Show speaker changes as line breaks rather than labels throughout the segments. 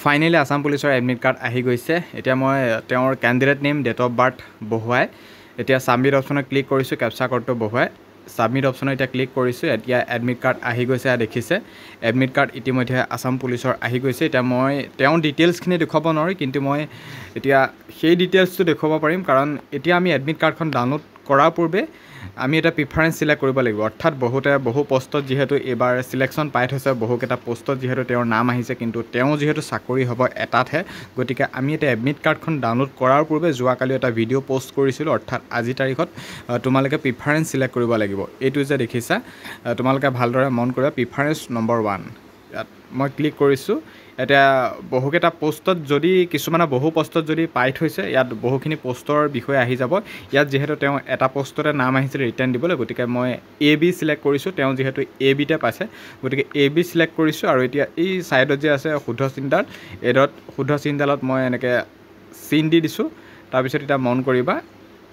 Finally Assam পুলিচৰ admit card আহি গৈছে। এতিয়া মই তেওঁৰ candidate name date of birth বহুৱাই এতিয়া ছাবমিট অপশ্যনত ক্লিক কৰিছোঁ। কেপচা কোডটো বহুৱাই ছাবমিট অপশ্যনত এতিয়া ক্লিক কৰিছোঁ। এতিয়া এডমিট কাৰ্ড আহি গৈছে, দেখিছে এডমিট কাৰ্ড ইতিমধ্যে আসাম পুলিচৰ আহি গৈছে। এতিয়া মই তেওঁৰ ডিটেইলছখিনি দেখুৱাব নোৱাৰোঁ, কিন্তু মই এতিয়া সেই ডিটেইলছটো দেখুৱাব পাৰিম, কাৰণ এতিয়া আমি এডমিট কাৰ্ডখন ডাউনলোড কৰাৰ পূৰ্বে আমি এটা প্ৰিফাৰেঞ্চ চিলেক্ট কৰিব লাগিব। অৰ্থাৎ বহু পষ্টত যিহেতু এইবাৰ চিলেকশ্যন পাই থৈছে, বহুকেইটা পষ্টত যিহেতু তেওঁৰ নাম আহিছে, কিন্তু তেওঁ যিহেতু চাকৰি হ'ব এটাতহে, গতিকে আমি এতিয়া এডমিট কাৰ্ডখন ডাউনলোড কৰাৰ পূৰ্বে যোৱাকালি এটা ভিডিঅ' পষ্ট কৰিছিলোঁ, অৰ্থাৎ আজিৰ তাৰিখত তোমালোকে প্ৰিফাৰেঞ্চ চিলেক্ট কৰিব লাগিব। এইটো যে দেখিছা, তোমালোকে ভালদৰে মন কৰিবা। প্ৰিফাৰেঞ্চ নম্বৰ 1 ইয়াত মই ক্লিক কৰিছোঁ। এতিয়া বহুকেইটা পষ্টত যদি কিছুমানে বহু পষ্টত যদি পাই থৈছে, ইয়াত বহুখিনি পষ্টৰ বিষয়ে আহি যাব। ইয়াত যিহেতু তেওঁ এটা পষ্টতে নাম আহিছিল ৰিটাৰ্ণ দিবলৈ, গতিকে মই AB চিলেক্ট কৰিছোঁ। তেওঁ যিহেতু ABতে পাইছে, গতিকে AB চিলেক্ট কৰিছোঁ। আৰু এতিয়া এই ছাইডত যে আছে শুদ্ধ চিহ্নডাল, এইডত শুদ্ধ চিহ্নডালত মই এনেকৈ চিন দি দিছোঁ। তাৰপিছত এতিয়া মন কৰিবা,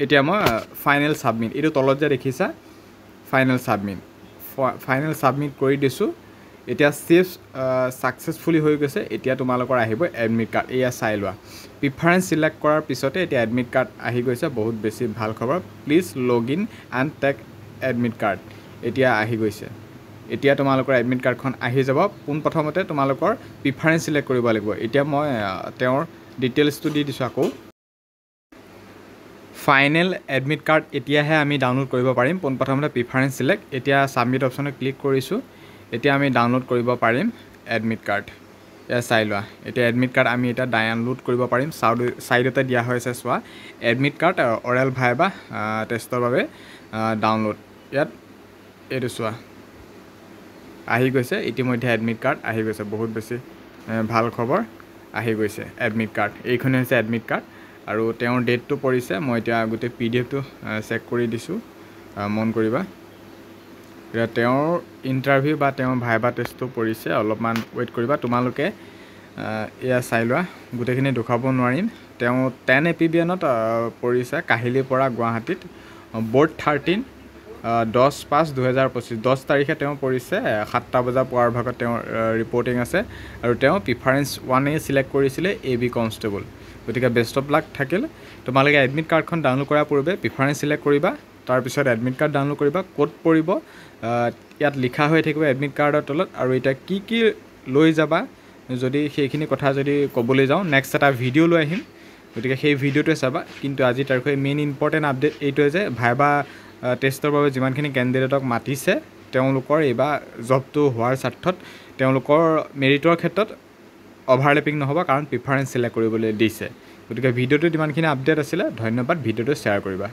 এতিয়া মই ফাইনেল ছাবমিট, এইটো তলত যে দেখিছা ফাইনেল ছাবমিট কৰি দিছোঁ। এতিয়া ছেভ ছাকচেছফুলি হৈ গৈছে। এতিয়া তোমালোকৰ আহিব এডমিট কাৰ্ড। এয়া চাই লোৱা, প্ৰিফাৰেঞ্চ চিলেক্ট কৰাৰ পিছতে এতিয়া এডমিট কাৰ্ড আহি গৈছে। বহুত বেছি ভাল খবৰ। Please log in and take admit card. এতিয়া আহি গৈছে। এতিয়া তোমালোকৰ এডমিট কাৰ্ডখন আহি যাব। পোনপ্ৰথমতে তোমালোকৰ প্ৰিফাৰেঞ্চ চিলেক্ট কৰিব লাগিব। এতিয়া মই তেওঁৰ ডিটেইলছটো দি দিছোঁ আকৌ। ফাইনেল এডমিট কাৰ্ড এতিয়াহে আমি ডাউনলোড কৰিব পাৰিম। পোনপ্ৰথমতে প্ৰিফাৰেঞ্চ চিলেক্ট, এতিয়া ছাবমিট অপশ্যনত ক্লিক কৰিছোঁ। এতিয়া আমি ডাউনলোড কৰিব পাৰিম এডমিট কাৰ্ড। এয়া চাই লোৱা, এতিয়া এডমিট কাৰ্ড আমি এতিয়া ডাউনলোড কৰিব পাৰিম। ছাইডতে দিয়া হৈছে চোৱা, এডমিট কাৰ্ড অৰেল ভাইবা টেষ্টৰ বাবে ডাউনলোড। ইয়াত এইটো চোৱা আহি গৈছে। ইতিমধ্যে এডমিট কাৰ্ড আহি গৈছে। বহুত বেছি ভাল খবৰ, আহি গৈছে এডমিট কাৰ্ড। এইখনেই হৈছে এডমিট কাৰ্ড আৰু তেওঁৰ ডেটটো পৰিছে। মই এতিয়া গোটেই PDFটো চেক কৰি দিছোঁ, মন কৰিবা। এতিয়া তেওঁৰ ইণ্টাৰভিউ বা তেওঁৰ ভাইবা টেষ্টটো পৰিছে, অলপমান ৱেইট কৰিবা তোমালোকে। এয়া চাই লোৱা, গোটেইখিনি দেখুৱাব নোৱাৰিম। তেওঁ 10 APBNত পৰিছে, কাহিলীৰ পৰা গুৱাহাটীত। বৰ্ড 13 10/5/2025 10 তাৰিখে তেওঁ পৰিছে। 7টা বজা পোৱাৰ ভাগত তেওঁৰ ৰিপৰ্টিং আছে। আৰু তেওঁ প্ৰিফাৰেঞ্চ 1A চিলেক্ট কৰিছিলে, AB কনষ্টেবল। গতিকে বেষ্ট অফ লাক থাকিল। তোমালোকে এডমিট কাৰ্ডখন ডাউনলোড কৰাৰ পূৰ্বে প্ৰিফাৰেঞ্চ চিলেক্ট কৰিবা, তাৰপিছত এডমিট কাৰ্ড ডাউনলোড কৰিবা। ক'ত পৰিব ইয়াত লিখা হৈ থাকিব এডমিট কাৰ্ডৰ তলত। আৰু এতিয়া কি লৈ যাবা, যদি সেইখিনি কথা যদি ক'বলৈ যাওঁ, নেক্সট এটা ভিডিঅ' লৈ আহিম, গতিকে সেই ভিডিঅ'টোৱে চাবা। কিন্তু আজিৰ তাৰিখে মেইন ইম্পৰ্টেণ্ট আপডেট এইটোৱে যে ভাইবা টেষ্টৰ বাবে যিমানখিনি কেণ্ডিডেটক মাতিছে, তেওঁলোকৰ এইবাৰ জবটো হোৱাৰ স্বাৰ্থত তেওঁলোকৰ মেৰিটৰ ক্ষেত্ৰত অভাৰলেপিং নহ'ব, কাৰণ প্ৰিফাৰেঞ্চ চিলেক্ট কৰিবলৈ দিছে। গতিকে ভিডিঅ'টোত ইমানখিনি আপডেট আছিলে। ধন্যবাদ। ভিডিঅ'টো শ্বেয়াৰ কৰিবা।